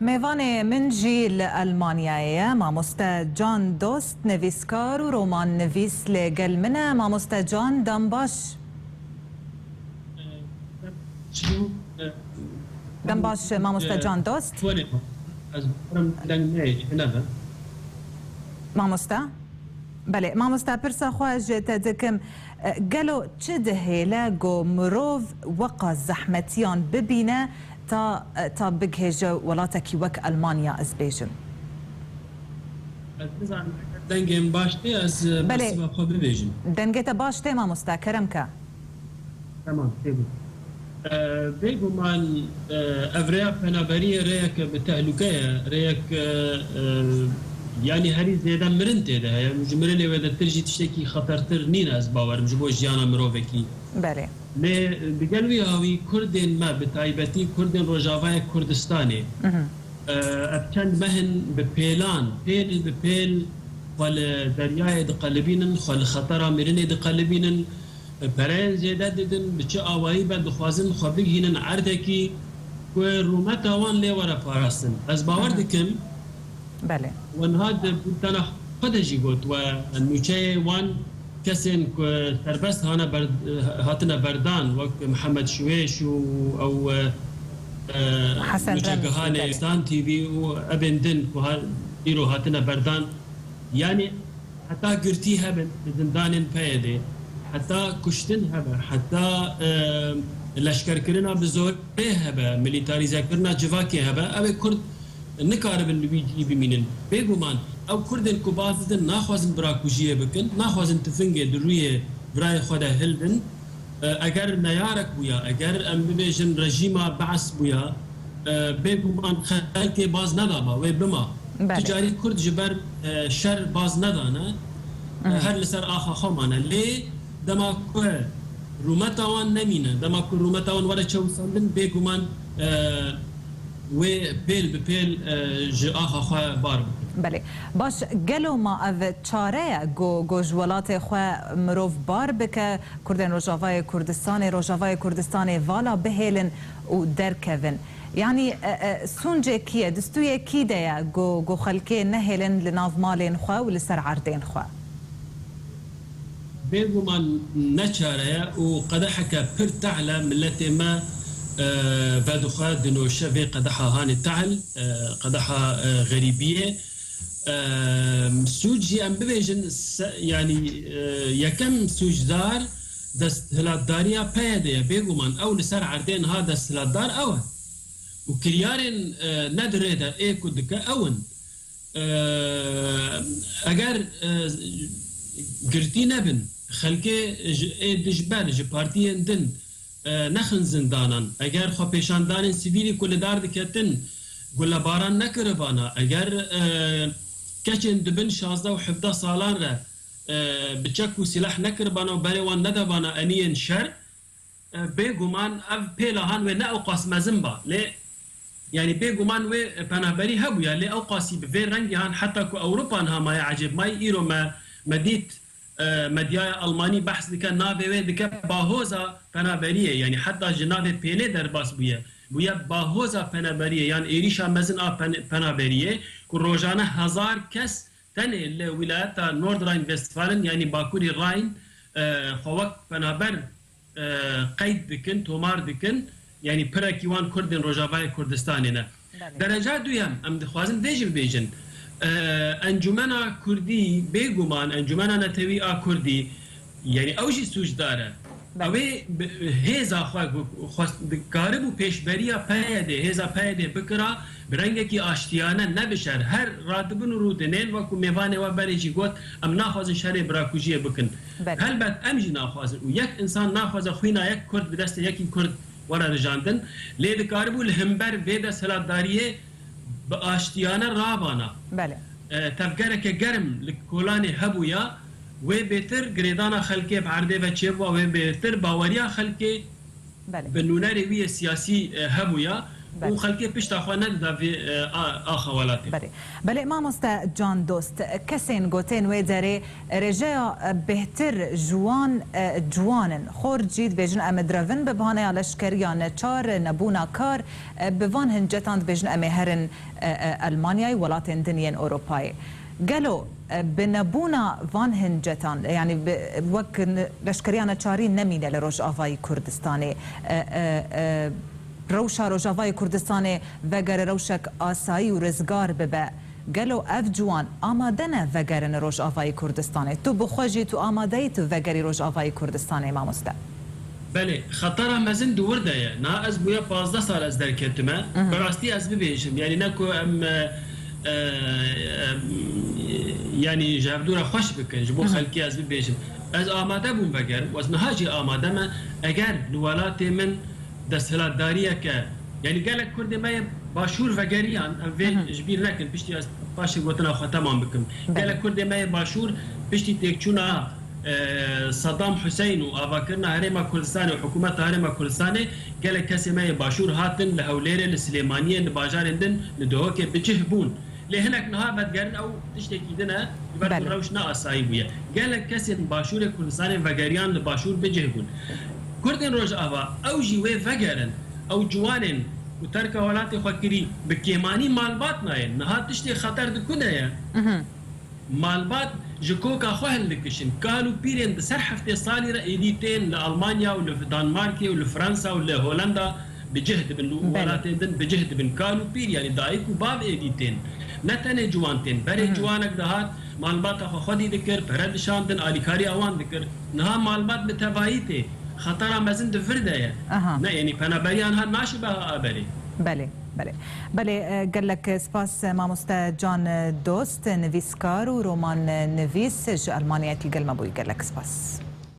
میوان من جیل المانیایه مامۆستا جان دۆست نویسکار و ڕۆمان نویس لێگەل منە مامۆستا جان دەمباش دەمباش مامۆستا جان دۆست مامۆستا بەێ مامۆستا پرسە خواژێتە دەکەم گەلۆ چ دەهێلە گۆ مرۆڤ وەقا زەحمەتیان ببینە تا بگهێژە وڵاتێکی وەک ئەلمانیا ئەس بێژم دەنگێن باش تێ ئەس خۆ ببێژم دەنگێتە باش تێ مامۆستا کەرەمکە بێگومان ئەڤرەیە پەنابەریە ڕێیەکە بە تەهلوکەیە ڕێیەک ینی هەری زێدە مرن تێدا هەیە مرن لێوێدە ترژی تشتێکی خەتەرتر نینە ئەس باوەرم ji بۆ ژیانە مرۆڤێکی بەێ لێ بگەلوی هاوی کوردێن مە بە تایبەتی کوردێن ڕۆژاوایە کوردستانێ ئەچەند مەهن بە پێلان پێل بە پێل لە دەریایە دقەلبینن خۆ لە خەتەرا مرنێ دقەلبینن پەرەیان زێدە ددن بچە ئاوایی بە دخوازن خۆ بگهینن عەردێکی ڕوومەتەوان لێ وەرە پاراستن ئەس باوەڕ دکم بەێ وەنها تەنە خۆدەژی گوت و نوچەیە وان کەسێن سەربەست هاتنە بەردان وەک محەممەد شوێش و ئەو حەسەنگەهانێستان تیوی و ئەبێندن ئیرۆ هاتنە بەردان یعنی حتا گرتی هەبن زندانên پێدێ حتا کوشتن هەبە حتا لەشکرکردنا bi zorê hebe milîtarîzekirina civakê hebe ew ê Kurd nikaribin li wî bimînin bêguman ew Kurdên ku baz didin naxwazin birakujiyê bikin naxwazin tifingê di rûyê birayê xwe de hildin eger neyarek bûya eger em bibêjin rejîma bees bûya bêguman xelkê baz nedaba wê bima ticarî Kurd ji ber şer baz nedane her li ser axa xwe lê dema ku rûmeta wan nemîne dema ku rûmeta wan were çewsandin bêguman wê pêl bi pêl ji axa xwe bar bikin بەێ باش گەلۆ ما ئەv چارەیە گۆژ وڵاتێ خwe مرۆڤ بار بکە کوردên Rojavayê Kurdistanê Rojavayê Kurdistanê vala bihêlin û derkevin yanî sûncekî ye distûyekî de ye got xelkê nehêlin li nav malên xwe û li ser erdên xwe bêguman neçareye û qedeheke pir tehle milletê me vedixwe dinoşe vê qedeha hanê tehl qedeha xerîbiyê سوج em bibêjin yanî yekem sûcdar desthilatdariya peyê ye bêguman ew li ser erdên ha desthilatdar ew e û kiryarên nedirê de ê ku dike ewin eger girtî nebin xelkê ê dijber ji partiyên din nexin zindanan eger xwe pêşandanên sivîlî ku li dar diketin gulebaran nekiribana eger keçên dibin 16 û 17 salan re bi çek û silah nekiribana û berê wan nedebana eniyên şer bêguman ev pêlahan wê ne ew qas mezin ba lê yanî bêguman wê penahberî hebûye lê ew qasî bi vê rengî han heta ku Ewropan hamaye ecêb mayî îro me dît medyaya Almanî behs dike navê wê dike bahoza penahberiyê yanî heta ji navê pêlê derbas bûye bûye bahoza penahberiyê yan êrîşa mezin a penahberiyê ku rojane 1000 kes tenê li wilayeta Nordrhein-Westfalen yanî Bakurê Rhein xwe penahber qeyd dikin tomar dikin yanî pirekî wan Kurdên Rojavayê Kurdistanê ne dereca duyem em dixwazin vê jî bibêjin encumena Kurdî bêguman encumena netewî a Kurdî yanî ew jî sûcdar e ew ê hêza xwe dikaribû pêşberiya peyê de hêza peyê de bikira bi rengekî aştiyane nebişer her radibin û rûdinên wekû mêvanê we berê jî got em naxwazin şerê birakujiyê bikin helbet em jî naxwazin û yek insan naxwaze xwîna yek Kurd bi destê yekî Kurd were rijandin lê dikaribû li hember vê desthilatdariyê bi aştiyane rabana tevgereke germ li kolanê hebûya wê bêtir girêdana xelkê bi erdê ve çêbû wê bêtir baweriya xelkê bi nûnerê wî yê siyasî hebûya و خلقی پشت آخوانه دا في آخوالاتی. بله مامۆستا جان دۆست کەسێن گوتێن وێ دەرێ ڕێژەیە بهتر جوانن خۆرجیت بێژن ئەمە درەڤن ببهانەیە لەشکریان نەچار نەبوونا کار بڤان هەنجەتان بێژن ئەمێ هەرن ئەلمانیای وڵاتên diniyên ئۆروپایê گەلۆ بنەبوونا van هەنجەتان یعنی وەک لەشکریان نەچاری نەمینە لە ڕۆژئاوای کوردستانê روشا روجاوای کوردستان وگر روشک آسایی و رزگار ببه گلو اف جوان آماده نه وگرن روجاوای کوردستان تو بخوجی تو آماده ای تو وگری روجاوای کوردستان مامۆستا بله خطر مزن دور ده نه از بویا 15 سال از درکتمه براستی از ببیشم یعنی نکو ام یعنی جابدورا خوش بکن جبو خلکی از ببیشم از آماده بوم وگر و از نهاجی آماده من اگر دولات من دستهلاتداریه که یعنی گلک کرد ما باشور و گریان و جبیر نکن پشتی از پاش گوتنا خو تمام بکم گلک کرد ما باشور پشتی تکچونا صدام حسین و آواکرنا هرما کردستان و حکومت هرما کردستان گلک کسی ما باشور هاتن لهولیر لسلیمانیه لباجارندن لدوه که بچهبون لهناك نها بدگرن او تشتكي دنا يبقى روش نا اساي بويا قالك كسر باشور كردستان وغريان لباشور بجهبون كردن روج آوا او جیوه وگرن او جوانن و ترک ولات خوکری بکیمانی مالبات ناین نها تشتی خطر دکونه یا مالبات جکوکا خوهل دکشن کالو پیرن سر هفته سالی را ایدیتین لألمانیا و لدانمارکی و لفرانسا و لهولندا بجهد بن ولات دن بجهد بن کالو پیر یعنی دایک و باب ایدیتین نتنه جوانتین بره جوانک دهات مالبات خودی دکر پردشان دن آلیکاری آوان دکر نها مالبات بتواییته خطر مزن دفرده نه یعنی پنابریان ها ناشبه آبری بله قال لك سپاس مامۆستا جان دۆست نویسکار و رۆمان نویس ji ئەلمانیەتی گەلمە بووی قال لك سپاس